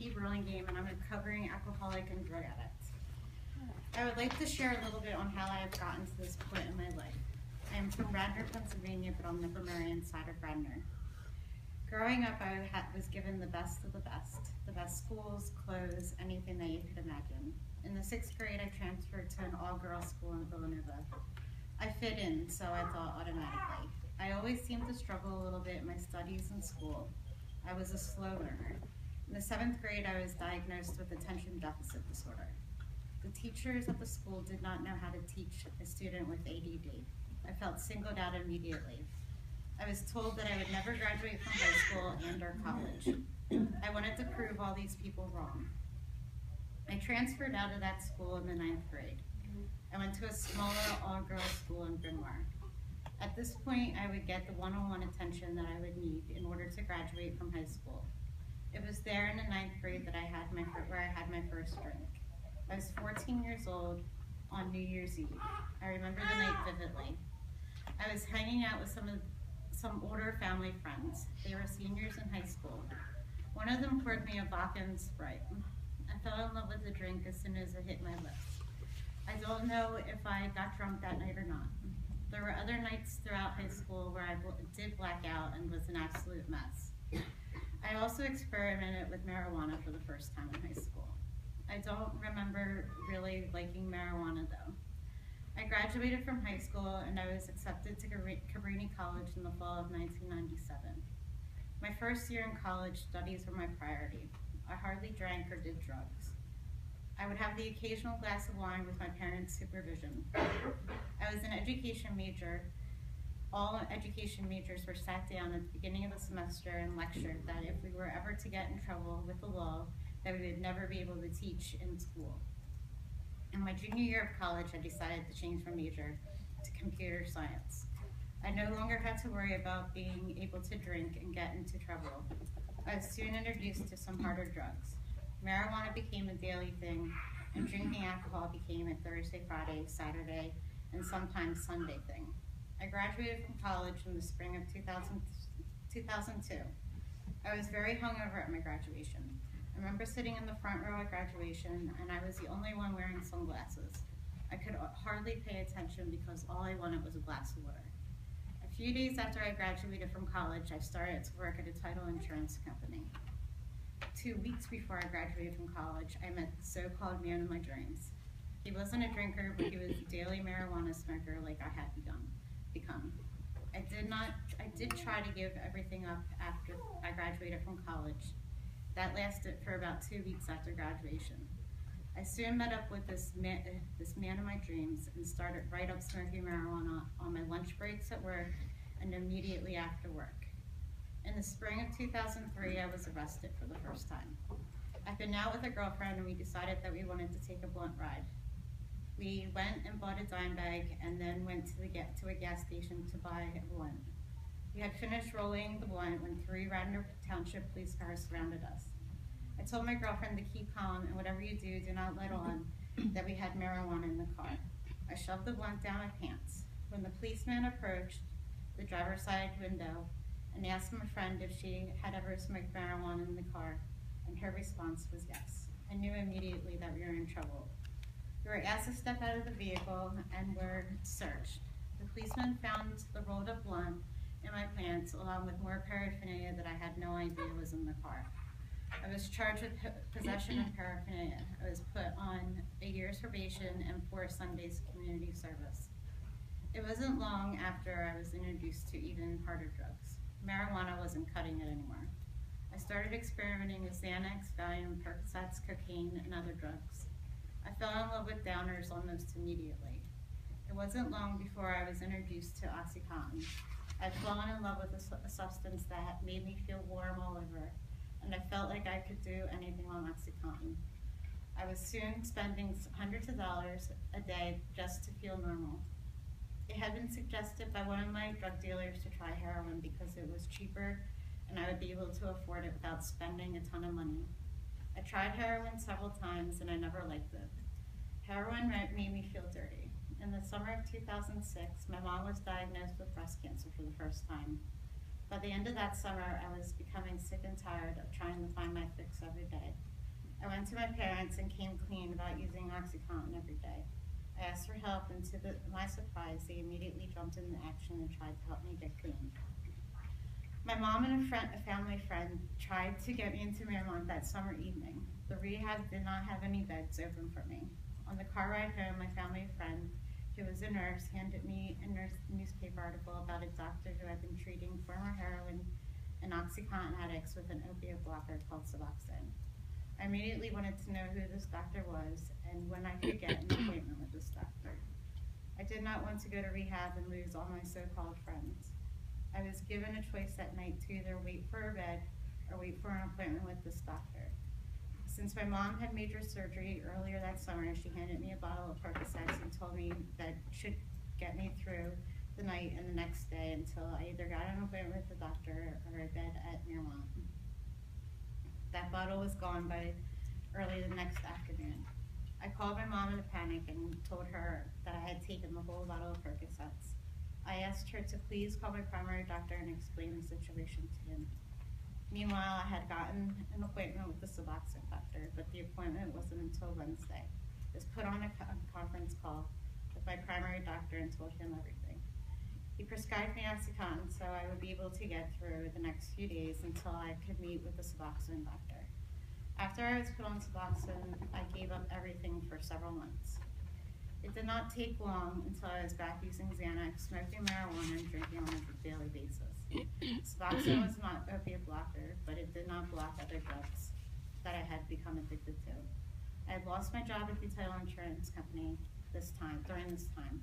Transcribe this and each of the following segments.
Katie Burlingame, and I'm a recovering alcoholic and drug addict. I would like to share a little bit on how I have gotten to this point in my life. I am from Radnor, Pennsylvania, but I'll never marry inside of Radnor. Growing up, I was given the best of the best schools, clothes, anything that you could imagine. In the 6th grade, I transferred to an all-girls school in Villanova. I fit in, so I thought automatically. I always seemed to struggle a little bit in my studies and school. I was a slow learner. In the 7th grade, I was diagnosed with attention deficit disorder. The teachers at the school did not know how to teach a student with ADD. I felt singled out immediately. I was told that I would never graduate from high school and/or college. I wanted to prove all these people wrong. I transferred out of that school in the 9th grade. I went to a smaller all-girls school in Bryn Mawr. At this point, I would get the one-on-one attention that I would need in order to graduate from high school. It was there in the 9th grade that I had my first drink. I was 14 years old on New Year's Eve. I remember the night vividly. I was hanging out with some older family friends. They were seniors in high school. One of them poured me a vodka and Sprite. I fell in love with the drink as soon as it hit my lips. I don't know if I got drunk that night or not. There were other nights throughout high school where I did black out and was an absolute mess. I also experimented with marijuana for the first time in high school. I don't remember really liking marijuana though. I graduated from high school and I was accepted to Cabrini College in the fall of 1997. My first year in college, studies were my priority. I hardly drank or did drugs. I would have the occasional glass of wine with my parents' supervision. I was an education major. All education majors were sat down at the beginning of the semester and lectured that if we were ever to get in trouble with the law, that we would never be able to teach in school. In my junior year of college, I decided to change my major to computer science. I no longer had to worry about being able to drink and get into trouble. I was soon introduced to some harder drugs. Marijuana became a daily thing, and drinking alcohol became a Thursday, Friday, Saturday, and sometimes Sunday thing. I graduated from college in the spring of 2002. I was very hungover at my graduation. I remember sitting in the front row at graduation, and I was the only one wearing sunglasses. I could hardly pay attention because all I wanted was a glass of water. A few days after I graduated from college, I started to work at a title insurance company. 2 weeks before I graduated from college, I met the so-called man of my dreams. He wasn't a drinker, but he was a daily marijuana smoker like I had become. I did try to give everything up after I graduated from college. That lasted for about 2 weeks after graduation. I soon met up with this man of my dreams and started right up smoking marijuana on my lunch breaks at work and immediately after work. In the spring of 2003, I was arrested for the first time. I've been out with a girlfriend and we decided that we wanted to take a blunt ride. We went and bought a dime bag and then went to a gas station to buy a blunt. We had finished rolling the blunt when 3 Radnor Township police cars surrounded us. I told my girlfriend to keep calm and whatever you do, do not let on that we had marijuana in the car. I shoved the blunt down my pants. When the policeman approached the driver's side window and asked my friend if she had ever smoked marijuana in the car, and her response was yes. I knew immediately that we were in trouble. We were asked to step out of the vehicle and were searched. The policeman found the rolled up blunt in my pants along with more paraphernalia that I had no idea was in the car. I was charged with possession of paraphernalia. I was put on a year's probation and 4 Sundays community service. It wasn't long after I was introduced to even harder drugs. Marijuana wasn't cutting it anymore. I started experimenting with Xanax, Valium, Percocets, cocaine, and other drugs. I fell in love with downers almost immediately. It wasn't long before I was introduced to OxyContin. I'd fallen in love with a substance that made me feel warm all over, and I felt like I could do anything on OxyContin. I was soon spending hundreds of dollars a day just to feel normal. It had been suggested by one of my drug dealers to try heroin because it was cheaper and I would be able to afford it without spending a ton of money. I tried heroin several times and I never liked it. Heroin made me feel dirty. In the summer of 2006, my mom was diagnosed with breast cancer for the first time. By the end of that summer, I was becoming sick and tired of trying to find my fix every day. went to my parents and came clean about using OxyContin every day. I asked for help, and to my surprise, they immediately jumped into action and tried to help me get clean. My mom and a family friend tried to get me into Marymount that summer evening. The rehab did not have any beds open for me. On the car ride home, my family friend, who was a nurse, handed me a newspaper article about a doctor who had been treating former heroin and OxyContin addicts with an opiate blocker called Suboxone. I immediately wanted to know who this doctor was and when I could get an appointment with this doctor. I did not want to go to rehab and lose all my so-called friends. I was given a choice that night to either wait for a bed or wait for an appointment with this doctor. Since my mom had major surgery earlier that summer, she handed me a bottle of Percocets and told me that should get me through the night and the next day until I either got an appointment with the doctor or a bed at Marymount. That bottle was gone by early the next afternoon. I called my mom in a panic and told her that I had taken the whole bottle of Percocets. I asked her to please call my primary doctor and explain the situation to him. Meanwhile, I had gotten an appointment with the Suboxone doctor, but the appointment wasn't until Wednesday. I was put on a conference call with my primary doctor and told him everything. He prescribed me OxyContin so I would be able to get through the next few days until I could meet with the Suboxone doctor. After I was put on Suboxone, I gave up everything for several months. It did not take long until I was back using Xanax, smoking marijuana, and drinking on a daily basis. Suboxone was not an opiate blocker, but it did not block other drugs that I had become addicted to. I had lost my job at the title insurance company during this time.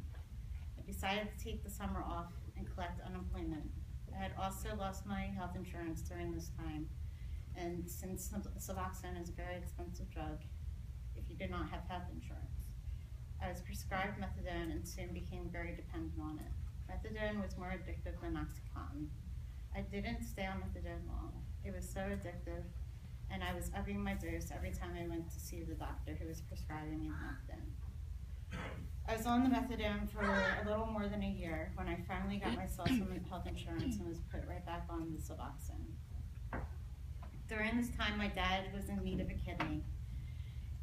I decided to take the summer off and collect unemployment. I had also lost my health insurance during this time, and since Suboxone is a very expensive drug, if you did not have health insurance. I was prescribed methadone and soon became very dependent on it. Methadone was more addictive than OxyContin. I didn't stay on methadone long. It was so addictive, and I was upping my dose every time I went to see the doctor who was prescribing me methadone. I was on the methadone for a little more than a year when I finally got myself some health insurance and was put right back on the Suboxone. During this time, my dad was in need of a kidney.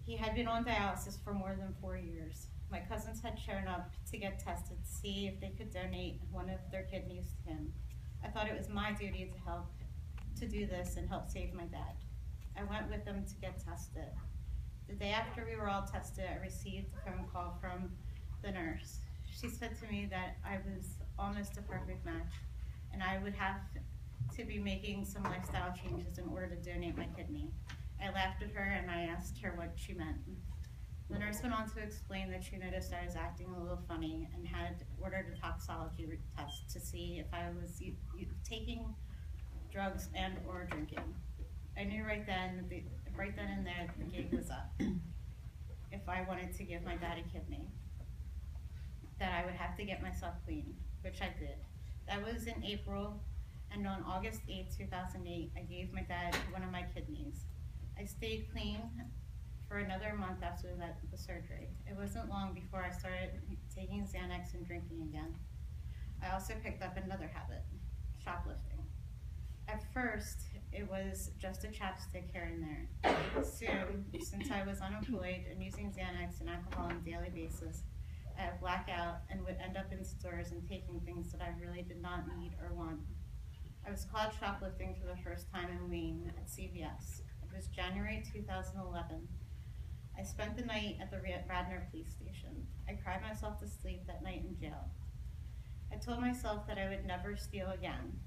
He had been on dialysis for more than 4 years. My cousins had shown up to get tested to see if they could donate one of their kidneys to him. I thought it was my duty to do this and help save my dad. I went with them to get tested. The day after we were all tested, I received a phone call from the nurse. She said to me that I was almost a perfect match and I would have to be making some lifestyle changes in order to donate my kidney. I laughed at her and I asked her what she meant. The nurse went on to explain that she noticed I was acting a little funny and had ordered a toxicology test to see if I was taking drugs and or drinking. I knew right then and there the gig was up. If I wanted to give my dad a kidney, that I would have to get myself clean, which I did. That was in April, and on August 8, 2008, I gave my dad one of my kidneys. I stayed clean for another month after the surgery. It wasn't long before I started taking Xanax and drinking again. I also picked up another habit, shoplifting. At first, it was just a chapstick here and there. Soon, since I was unemployed and using Xanax and alcohol on a daily basis, I would black out and would end up in stores and taking things that I really did not need or want. I was caught shoplifting for the first time in Wayne at CVS. It was January 2011. I spent the night at the Radnor police station. I cried myself to sleep that night in jail. I told myself that I would never steal again.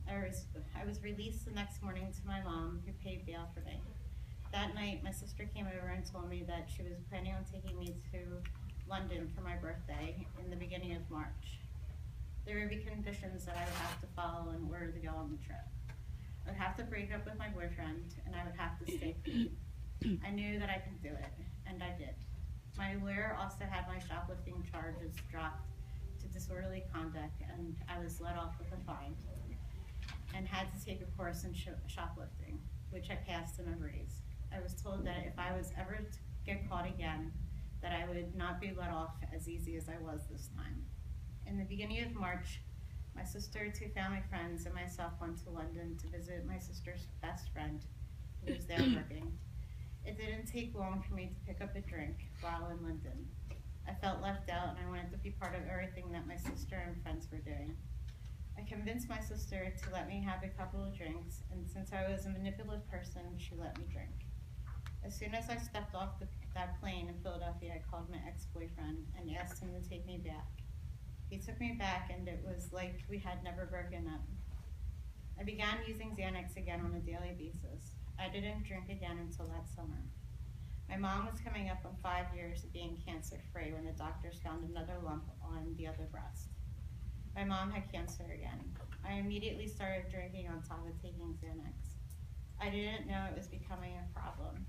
I was released the next morning to my mom, who paid bail for me. That night, my sister came over and told me that she was planning on taking me to London for my birthday in the beginning of March. There would be conditions that I would have to follow in order to go on the trip. I would have to break up with my boyfriend, and I would have to stay clean. I knew that I could do it, and I did. My lawyer also had my shoplifting charges dropped to disorderly conduct, and I was let off with a fine, and had to take a course in shoplifting, which I passed and agrees. I was told that if I was ever to get caught again, that I would not be let off as easy as I was this time. In the beginning of March, my sister, 2 family friends, and myself went to London to visit my sister's best friend, who was there working. It It didn't take long for me to pick up a drink while in London. I felt left out and I wanted to be part of everything that my sister and friends were doing. I convinced my sister to let me have a couple of drinks, and since I was a manipulative person, she let me drink. As soon as I stepped off that plane in Philadelphia, I called my ex-boyfriend and asked him to take me back. He took me back and it was like we had never broken up. I began using Xanax again on a daily basis. I didn't drink again until that summer. My mom was coming up on 5 years of being cancer-free when the doctors found another lump on the other breast. My mom had cancer again. I immediately started drinking on top of taking Xanax. I didn't know it was becoming a problem.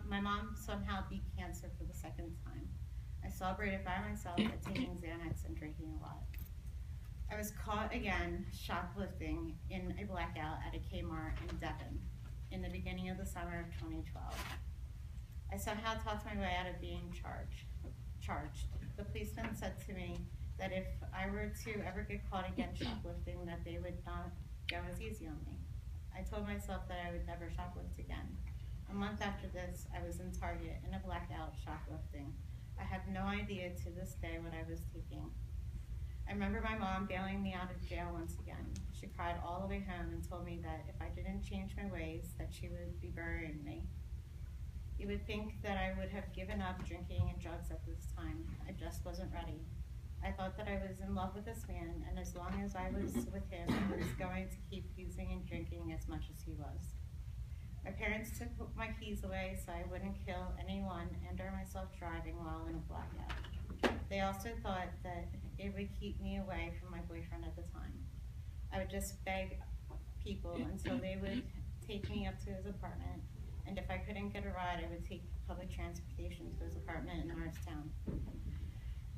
My mom somehow beat cancer for the second time. I celebrated by myself by taking Xanax and drinking a lot. I was caught again shoplifting in a blackout at a Kmart in Devon in the beginning of the summer of 2012. I somehow talked my way out of being charged. The policeman said to me that if I were to ever get caught again shoplifting, that they would not go as easy on me. I told myself that I would never shoplift again. A month after this, I was in Target in a blackout shoplifting. I have no idea to this day what I was taking. I remember my mom bailing me out of jail once again. She cried all the way home and told me that if I didn't change my ways, that she would be burying me. You would think that I would have given up drinking and drugs at this time. I just wasn't ready. I thought that I was in love with this man, and as long as I was with him, I was going to keep using and drinking as much as he was. My parents took my keys away so I wouldn't kill anyone and or myself driving while in a blackout. They also thought that it would keep me away from my boyfriend at the time. I would just beg people until they would take me up to his apartment, and if I couldn't get a ride, I would take public transportation to his apartment in Norristown.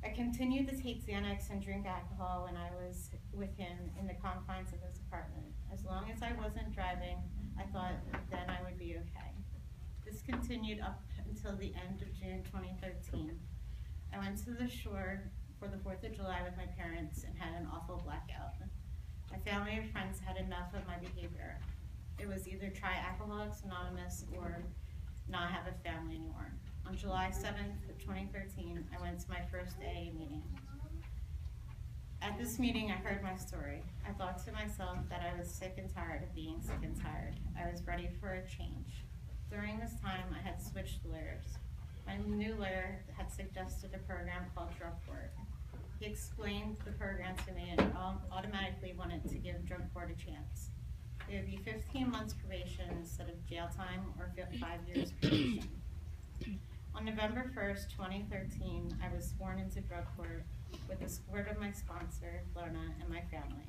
I continued to take Xanax and drink alcohol when I was with him in the confines of his apartment. As long as I wasn't driving, I thought then I would be okay. This continued up until the end of June 2013. I went to the shore for the 4th of July with my parents and had an awful blackout. My family and friends had enough of my behavior. It was either try Alcoholics Anonymous or not have a family anymore. On July 7th, 2013, I went to my first AA meeting. At this meeting, I heard my story. I thought to myself that I was sick and tired of being sick and tired. I was ready for a change. During this time, I had switched lawyers. My new lawyer had suggested a program called Drug Court. He explained the program to me and automatically wanted to give Drug Court a chance. It would be 15 months probation instead of jail time or 5 years probation. On November 1st, 2013, I was sworn into Drug Court with the support of my sponsor, Lorna, and my family.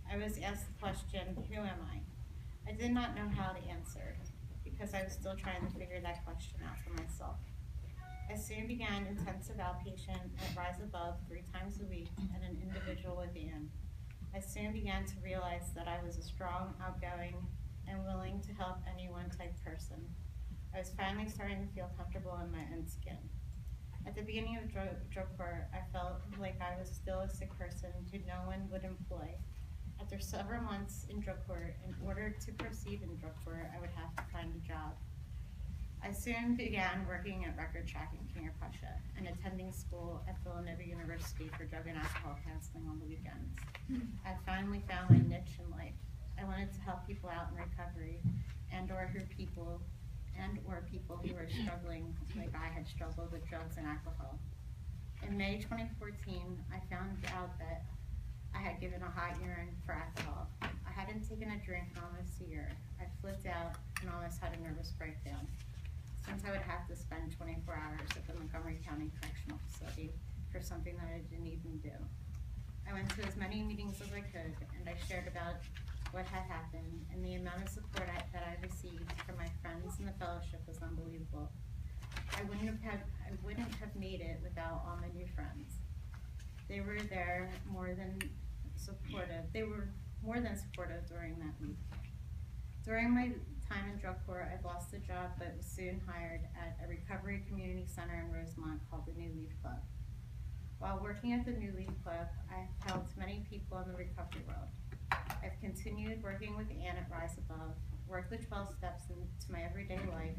I was asked the question, who am I? I did not know how to answer because I was still trying to figure that question out for myself. I soon began intensive outpatient at Rise Above 3 times a week and an individual with Ann. I soon began to realize that I was a strong, outgoing, and willing to help anyone type person. I was finally starting to feel comfortable in my own skin. At the beginning of drug court, I felt like I was still a sick person who no one would employ. After several months in drug court, in order to proceed in drug court, I would have to find a job. I soon began working at Record Track in King of Prussia and attending school at Villanova University for drug and alcohol counseling on the weekends. I finally found my niche in life. I wanted to help people out in recovery and or people who were struggling like I had struggled with drugs and alcohol. In May 2014, I found out that I had given a hot urine for alcohol. I hadn't taken a drink in almost a year. I flipped out and almost had a nervous breakdown, since I would have to spend 24 hours at the Montgomery County Correctional Facility for something that I didn't even do. I went to as many meetings as I could, and I shared about what had happened, and the amount of support that I received from my friends in the fellowship was unbelievable. I wouldn't have made it without all my new friends. They were more than supportive during that week. During my time in drug court, I lost a job but was soon hired at a recovery community center in Rosemont called the New Leaf Club. While working at the New Leaf Club, I helped many people in the recovery world. I've continued working with Ann at Rise Above, worked the 12 steps into my everyday life,